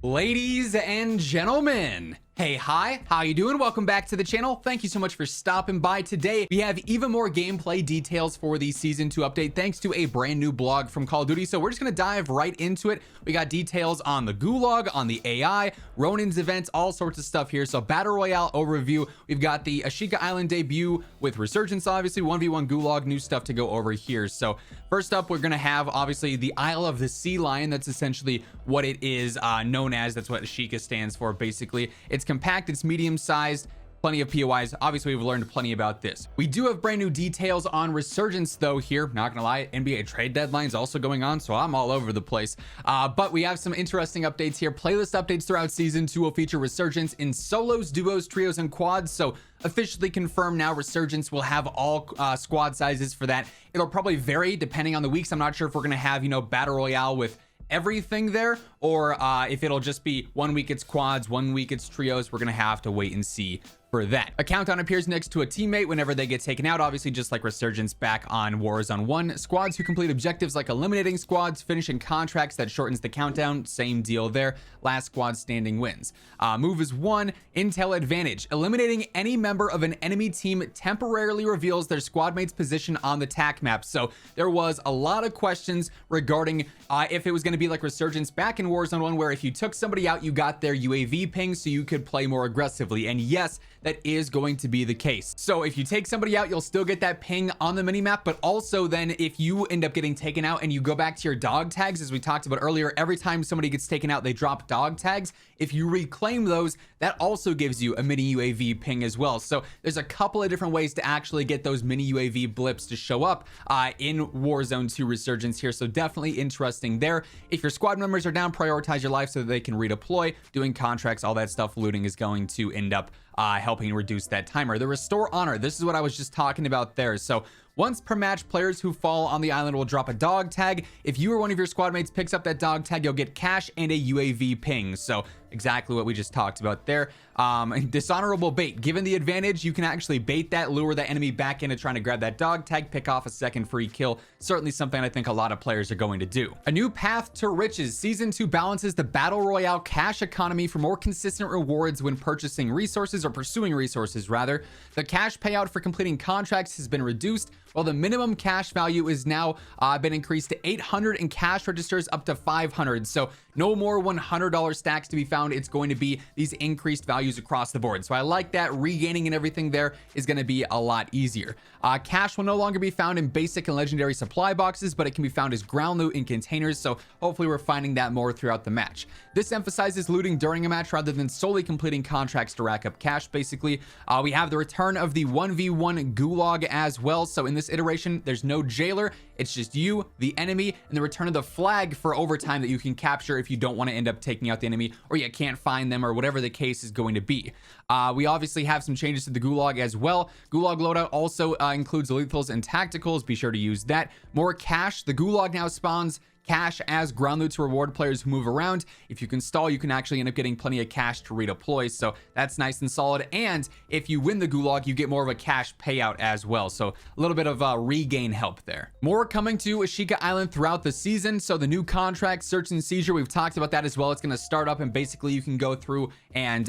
Ladies and gentlemen, hey, hi, how you doing? Welcome back to the channel. Thank you so much for stopping by. Today we have even more gameplay details for the season 2 update thanks to a brand new blog from Call of Duty. So we're just gonna dive right into it. We got details on the Gulag, on the AI, Ronin's events, all sorts of stuff here. So Battle Royale overview. We've got the Ashika Island debut with Resurgence, obviously 1v1 Gulag, new stuff to go over here. So first up, we're gonna have obviously the Isle of the Sea Lion. That's essentially what it is known as. That's what Ashika stands for. Basically, it's compact, it's medium sized, plenty of POIs. Obviously, we've learned plenty about this. We do have brand new details on Resurgence though here. Not gonna lie, NBA trade deadline's also going on, so I'm all over the place. But we have some interesting updates here. Playlist updates throughout season 2 will feature Resurgence in solos, duos, trios, and quads. So officially confirmed now, Resurgence will have all squad sizes for that. It'll probably vary depending on the weeks. I'm not sure if we're gonna have, Battle Royale with everything there, or if it'll just be 1 week it's quads, 1 week it's trios. We're gonna have to wait and see for that. A countdown appears next to a teammate whenever they get taken out, obviously just like Resurgence back on Warzone 1. Squads who complete objectives like eliminating squads, finishing contracts, that shortens the countdown. Same deal there. Last squad standing wins. Move is 1, intel advantage. Eliminating any member of an enemy team temporarily reveals their squad mate's position on the TAC map. So there was a lot of questions regarding if it was going to be like Resurgence back in Warzone 1, where if you took somebody out, you got their UAV ping so you could play more aggressively. And yes, that is going to be the case. So if you take somebody out, you'll still get that ping on the minimap, but also then if you end up getting taken out and you go back to your dog tags, as we talked about earlier, every time somebody gets taken out, they drop dog tags. If you reclaim those, that also gives you a mini UAV ping as well. So there's a couple of different ways to actually get those mini UAV blips to show up in Warzone 2 Resurgence here. So definitely interesting there. If your squad members are down, prioritize your life so that they can redeploy. Doing contracts, all that stuff, looting is going to end up helping reduce that timer. The restore honor, this is what I was just talking about there. So once per match, players who fall on the island will drop a dog tag. If you or one of your squad mates picks up that dog tag, you'll get cash and a UAV ping. So exactly what we just talked about there. Dishonorable bait. Given the advantage, you can actually bait that, lure that enemy back into trying to grab that dog tag, pick off a second free kill. Certainly something I think a lot of players are going to do. A new path to riches. Season 2 balances the Battle Royale cash economy for more consistent rewards when purchasing resources, or pursuing resources rather. The cash payout for completing contracts has been reduced, while the minimum cash value is now been increased to 800 and cash registers up to 500. So no more $100 stacks to be found. It's going to be these increased values across the board. So I like that. Regaining and everything there is going to be a lot easier. Cash will no longer be found in basic and legendary supply boxes, but it can be found as ground loot in containers. So hopefully we're finding that more throughout the match. This emphasizes looting during a match rather than solely completing contracts to rack up cash. Basically, we have the return of the 1v1 Gulag as well. So in this iteration, there's no jailer. It's just you, the enemy, and the return of the flag for overtime that you can capture if you don't want to end up taking out the enemy, or you can't find them, or whatever the case is going to be. We obviously have some changes to the Gulag as well. Gulag loadout also includes lethals and tacticals. Be sure to use that. More cash. The Gulag now spawns cash as ground loot to reward players who move around. If you can stall, you can actually end up getting plenty of cash to redeploy, so that's nice and solid. And if you win the Gulag, you get more of a cash payout as well, so a little bit of regain help there. More coming to Ashika Island throughout the season. So the new contract, search and seizure, we've talked about that as well. It's going to start up and basically you can go through and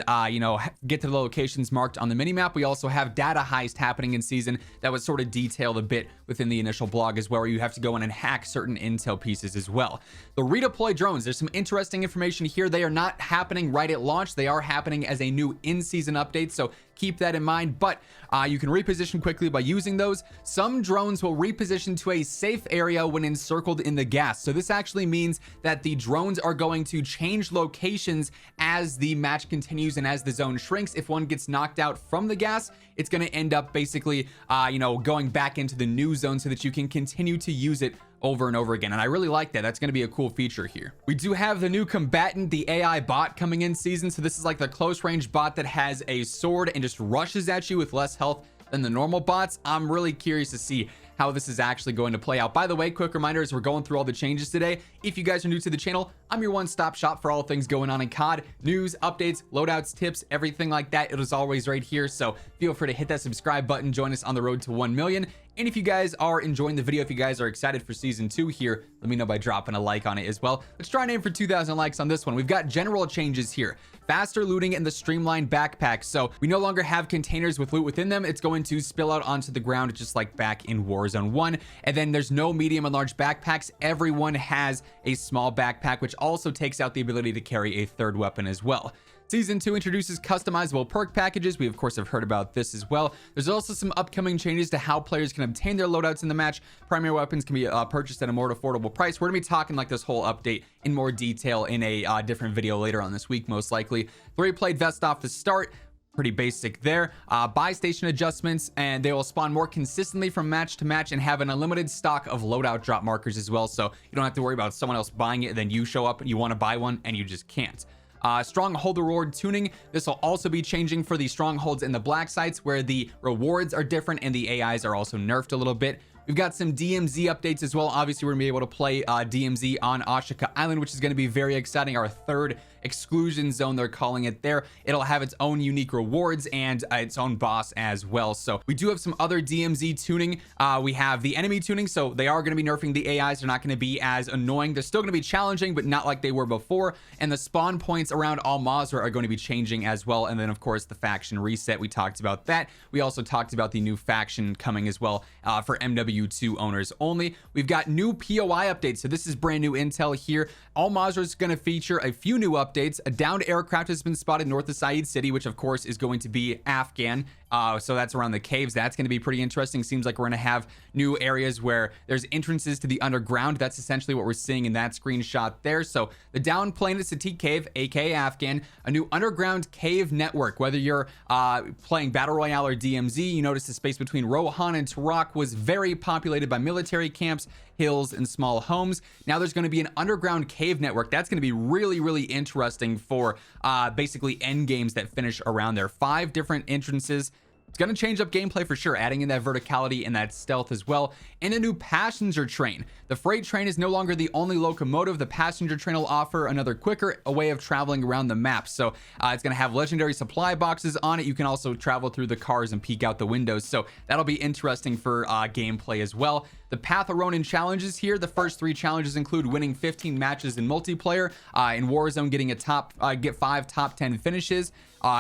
get to the locations marked on the minimap. We also have data heist happening in season that was sort of detailed a bit within the initial blog as well, where you have to go in and hack certain intel pieces as well. The redeploy drones, there's some interesting information here. They are not happening right at launch. They are happening as a new in-season update, so keep that in mind. But you can reposition quickly by using those. Some drones will reposition to a safe area when encircled in the gas. So this actually means that the drones are going to change locations as the match continues and as the zone shrinks. If one gets knocked out from the gas, it's going to end up basically going back into the new zone so that you can continue to use it over and over again. And I really like that. That's going to be a cool feature here. We do have the new combatant, the AI bot, coming in season. So this is like the close range bot that has a sword and just rushes at you with less health than the normal bots. I'm really curious to see how this is actually going to play out. By the way, quick reminder as we're going through all the changes today, if you guys are new to the channel, I'm your one-stop shop for all things going on in COD, news, updates, loadouts, tips, everything like that. It is always right here, so feel free to hit that subscribe button, join us on the road to 1 million, And if you guys are enjoying the video, if you guys are excited for season 2 here, let me know by dropping a like on it as well. Let's try and aim for 2,000 likes on this one. We've got general changes here. Faster looting and the streamlined backpacks. So we no longer have containers with loot within them. It's going to spill out onto the ground just like back in Warzone 1. And then there's no medium and large backpacks. Everyone has a small backpack, which also takes out the ability to carry a third weapon as well. Season 2 introduces customizable perk packages. We of course have heard about this as well. There's also some upcoming changes to how players can obtain their loadouts in the match. Primary weapons can be purchased at a more affordable price. We're gonna be talking like this whole update in more detail in a different video later on this week, most likely. 3-plate vest off the start. Pretty basic there. Buy station adjustments, and they will spawn more consistently from match to match and have an unlimited stock of loadout drop markers as well. So you don't have to worry about someone else buying it and then you show up and you want to buy one and you just can't. Stronghold reward tuning. This will also be changing for the strongholds in the black sites where the rewards are different and the AIs are also nerfed a little bit. We've got some DMZ updates as well. Obviously, we're gonna be able to play DMZ on Ashika Island, which is gonna be very exciting. Our third exclusion zone, they're calling it there. It'll have its own unique rewards and its own boss as well. So we do have some other DMZ tuning. We have the enemy tuning, so they are gonna be nerfing the AIs. They're not gonna be as annoying. They're still gonna be challenging, but not like they were before. And the spawn points around Al Mazrah are going to be changing as well. And then of course the faction reset, we talked about that. We also talked about the new faction coming as well for MW2 owners only. We've got new POI updates. So this is brand new intel here. Al Mazrah is going to feature a few new updates. A downed aircraft has been spotted north of Said City, which of course is going to be Afghan. So that's around the caves. That's going to be pretty interesting. Seems like we're going to have new areas where there's entrances to the underground. That's essentially what we're seeing in that screenshot there. So the down plane is Satik Cave, aka Afghan, a new underground cave network. Whether you're playing Battle Royale or DMZ, you notice the space between Rohan and Tarak was very populated by military camps, hills, and small homes. Now there's going to be an underground cave network. That's going to be really, really interesting for basically end games that finish around there. 5 different entrances. It's going to change up gameplay for sure, adding in that verticality and that stealth as well. And a new passenger train. The freight train is no longer the only locomotive. The passenger train will offer another quicker way of traveling around the map. So it's going to have legendary supply boxes on it. You can also travel through the cars and peek out the windows. So that'll be interesting for gameplay as well. The Path of Ronin challenges here. The first 3 challenges include winning 15 matches in multiplayer, in Warzone getting a get 5 top 10 finishes.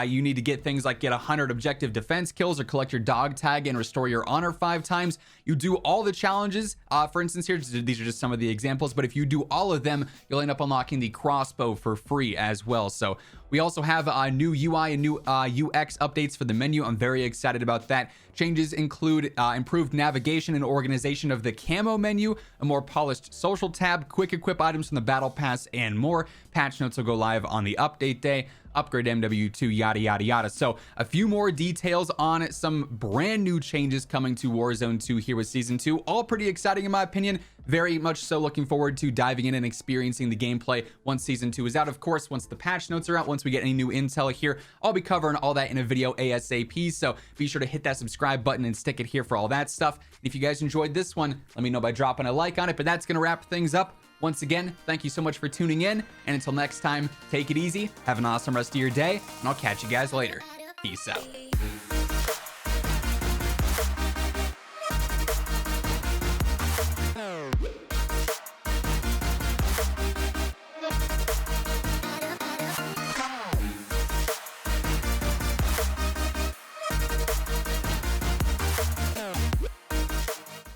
You need to get things like get 100 objective defense kills or collect your dog tag and restore your honor 5 times. You do all the challenges. For instance here, these are just some of the examples, but if you do all of them, you'll end up unlocking the crossbow for free as well. So we also have new UI and new UX updates for the menu. I'm very excited about that. Changes include improved navigation and organization of the camo menu, a more polished social tab, quick equip items from the battle pass, and more. Patch notes will go live on the update day. Upgrade MW2, yada yada yada. So a few more details on some brand new changes coming to Warzone 2 here with season 2. All pretty exciting in my opinion. Very much so looking forward to diving in and experiencing the gameplay once season 2 is out. Of course, once the patch notes are out, once we get any new intel here, I'll be covering all that in a video ASAP. So be sure to hit that subscribe button and stick it here for all that stuff. If you guys enjoyed this one, let me know by dropping a like on it. But that's going to wrap things up. Once again, thank you so much for tuning in. And until next time, take it easy, have an awesome rest of your day, and I'll catch you guys later. Peace out.